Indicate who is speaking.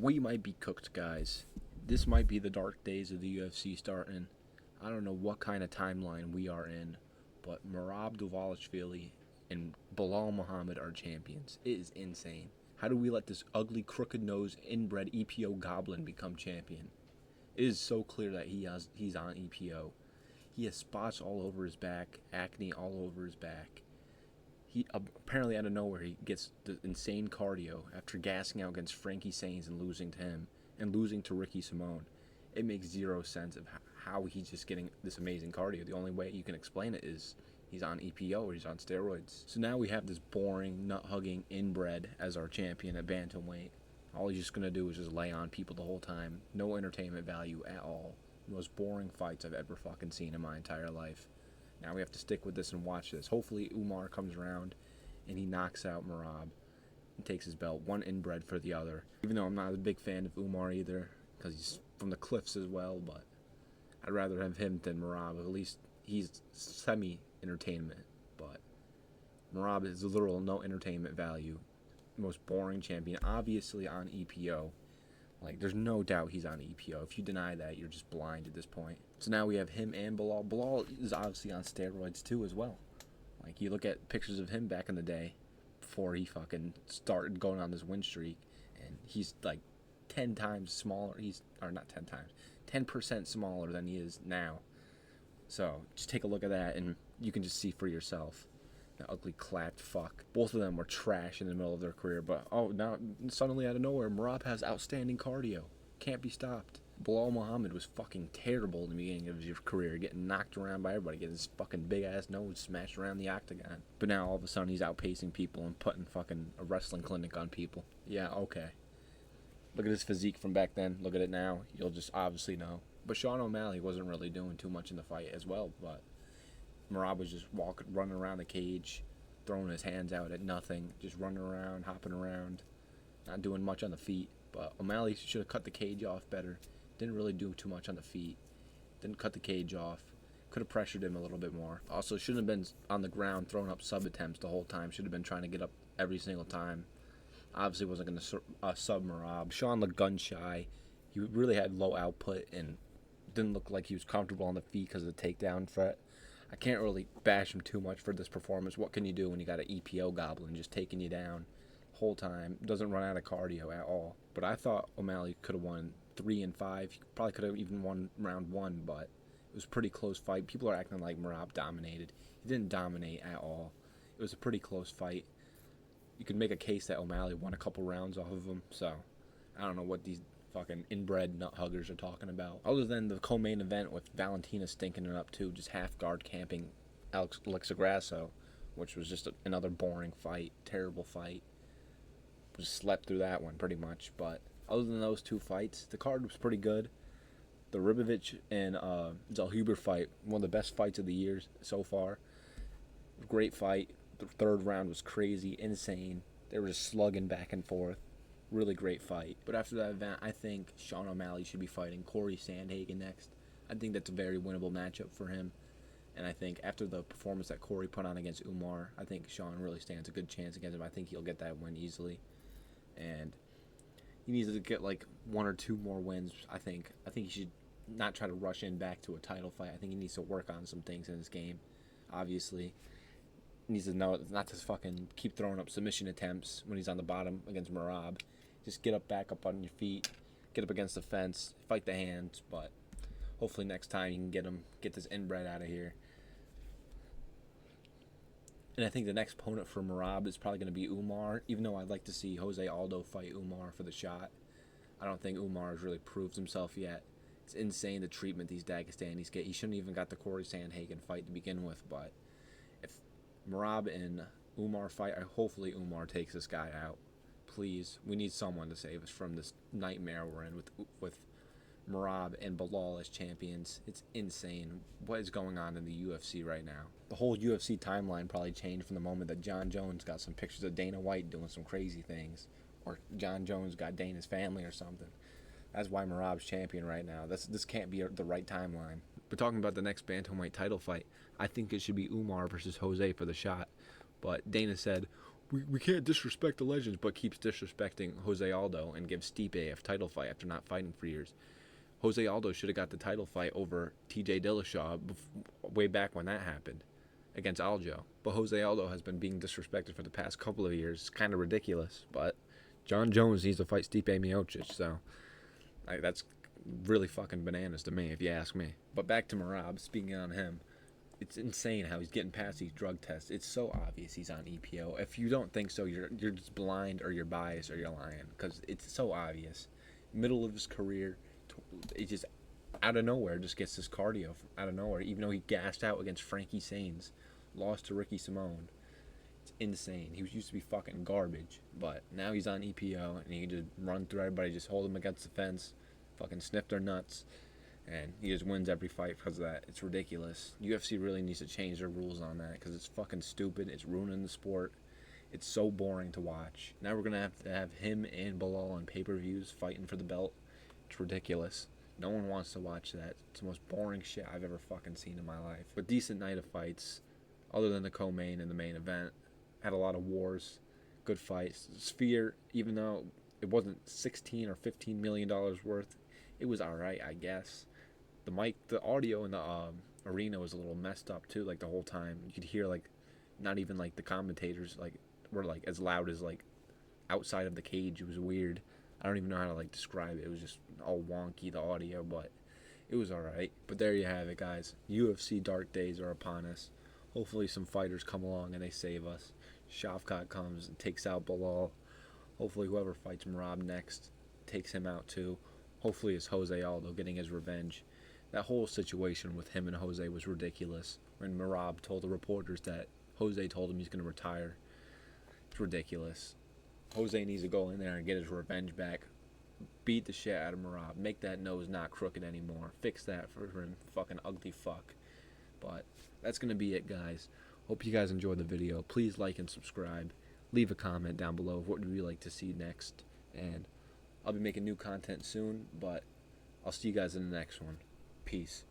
Speaker 1: We might be cooked, guys. This might be the dark days of the UFC starting. I don't know what kind of timeline we are in, but Merab Dvalishvili and Bilal Muhammad are champions. It is insane. How do we let this ugly, crooked-nosed, inbred EPO goblin become champion? It is so clear that he's on EPO. He has spots all over his back, acne all over his back. He apparently out of nowhere he gets the insane cardio after gassing out against Frankie Sainz and losing to him and losing to Ricky Simone. It makes zero sense of how he's just getting this amazing cardio. The only way you can explain it is he's on EPO or he's on steroids. So now we have this boring, nut-hugging inbred as our champion at Bantamweight. All he's just going to do is just lay on people the whole time. No entertainment value at all. The most boring fights I've ever fucking seen in my entire life. Now we have to stick with this and watch this. Hopefully Umar comes around and he knocks out Merab and takes his belt. One inbred for the other. Even though I'm not a big fan of Umar either, because he's from the cliffs as well, but I'd rather have him than Merab. At least he's semi-entertainment, but Merab is literal no entertainment value. Most boring champion, obviously on EPO. Like, there's no doubt he's on EPO. If you deny that, you're just blind at this point. So now we have him and Bilal. Bilal is obviously on steroids too as well. Like, you look at pictures of him back in the day before he fucking started going on this win streak, and he's like 10 times smaller. Or not 10 times, 10% smaller than he is now. So just take a look at that, and you can just see for yourself. The ugly clapped fuck. Both of them were trash in the middle of their career, but now suddenly out of nowhere, Merab has outstanding cardio. Can't be stopped. Bilal Muhammad was fucking terrible in the beginning of his career, getting knocked around by everybody, getting his fucking big ass nose smashed around the octagon. But now all of a sudden he's outpacing people and putting fucking a wrestling clinic on people. Yeah, okay. Look at his physique from back then. Look at it now. You'll just obviously know. But Sean O'Malley wasn't really doing too much in the fight as well, but Merab was just running around the cage, throwing his hands out at nothing, just running around, hopping around, not doing much on the feet. But O'Malley should have cut the cage off better. Didn't really do too much on the feet. Didn't cut the cage off. Could have pressured him a little bit more. Also, shouldn't have been on the ground throwing up sub attempts the whole time. Should have been trying to get up every single time. Obviously wasn't going to sub Merab. Sean looked gun shy. He really had low output and didn't look like he was comfortable on the feet because of the takedown threat. I can't really bash him too much for this performance. What can you do when you got an EPO goblin just taking you down the whole time? Doesn't run out of cardio at all. But I thought O'Malley could have won 3 and 5. He probably could have even won round 1, but it was a pretty close fight. People are acting like Merab dominated. He didn't dominate at all. It was a pretty close fight. You could make a case that O'Malley won a couple rounds off of him, so I don't know what these fucking inbred nut huggers are talking about. Other than the co-main event with Valentina stinking it up too, just half guard camping Alexa Grasso, which was just another boring fight, terrible fight. Just slept through that one pretty much. But other than those two fights, the card was pretty good. The Ribovich and Zellhuber fight, one of the best fights of the year so far. Great fight. The third round was crazy, insane. They were just slugging back and forth. Really great fight. But after that event, I think Sean O'Malley should be fighting Corey Sandhagen next. I think that's a very winnable matchup for him. And I think after the performance that Corey put on against Umar, I think Sean really stands a good chance against him. I think he'll get that win easily. And he needs to get like 1 or 2 more wins, I think. I think he should not try to rush in back to a title fight. I think he needs to work on some things in his game, obviously. Needs to know not to fucking keep throwing up submission attempts when he's on the bottom against Merab. Just get back up on your feet, get up against the fence, fight the hands, but hopefully next time you can get this inbred out of here. And I think the next opponent for Merab is probably going to be Umar, even though I'd like to see Jose Aldo fight Umar for the shot. I don't think Umar has really proved himself yet. It's insane the treatment these Dagestanis get. He shouldn't even got the Corey Sandhagen fight to begin with, but if Merab and Umar fight, hopefully Umar takes this guy out. Please, we need someone to save us from this nightmare we're in with Merab and Bilal as champions. It's insane what is going on in the UFC right now. The whole UFC timeline probably changed from the moment that John Jones got some pictures of Dana White doing some crazy things, or John Jones got Dana's family or something. That's why Merab's champion right now. This can't be the right timeline. But talking about the next Bantamweight title fight, I think it should be Umar versus Jose for the shot. But Dana said we can't disrespect the legends, but keeps disrespecting Jose Aldo and gives Stipe a title fight after not fighting for years. Jose Aldo should have got the title fight over TJ Dillashaw way back when that happened against Aljo. But Jose Aldo has been being disrespected for the past couple of years. It's kind of ridiculous. But John Jones needs to fight Stipe Miocic, so that's really fucking bananas to me, if you ask me. But back to Merab, speaking on him, it's insane how he's getting past these drug tests. It's so obvious he's on EPO. If you don't think so, you're just blind or you're biased or you're lying, because it's so obvious. Middle of his career, it just out of nowhere just gets this cardio out of nowhere. Even though he gassed out against Frankie Sains, lost to Ricky Simone. It's insane. He used to be fucking garbage, but now he's on EPO and he can just run through everybody, just hold them against the fence, fucking sniff their nuts. And he just wins every fight because of that. It's ridiculous. UFC really needs to change their rules on that because it's fucking stupid. It's ruining the sport. It's so boring to watch. Now we're going to have him and Bilal on pay-per-views fighting for the belt. It's ridiculous. No one wants to watch that. It's the most boring shit I've ever fucking seen in my life. But decent night of fights, other than the co-main and the main event. Had a lot of wars. Good fights. Sphere, even though it wasn't $16 or $15 million worth, it was alright, I guess. The audio in the arena was a little messed up too. Like the whole time, you could hear like, not even like the commentators like were like as loud as like outside of the cage. It was weird. I don't even know how to like describe it. It was just all wonky, the audio, but it was alright. But there you have it, guys. UFC dark days are upon us. Hopefully some fighters come along and they save us. Shavkat comes and takes out Bilal. Hopefully whoever fights Merab next takes him out too. Hopefully it's Jose Aldo getting his revenge. That whole situation with him and Jose was ridiculous. When Merab told the reporters that Jose told him he's going to retire. It's ridiculous. Jose needs to go in there and get his revenge back. Beat the shit out of Merab. Make that nose not crooked anymore. Fix that for him. Fucking ugly fuck. But that's going to be it, guys. Hope you guys enjoyed the video. Please like and subscribe. Leave a comment down below of what would you like to see next. And I'll be making new content soon, but I'll see you guys in the next one. Peace.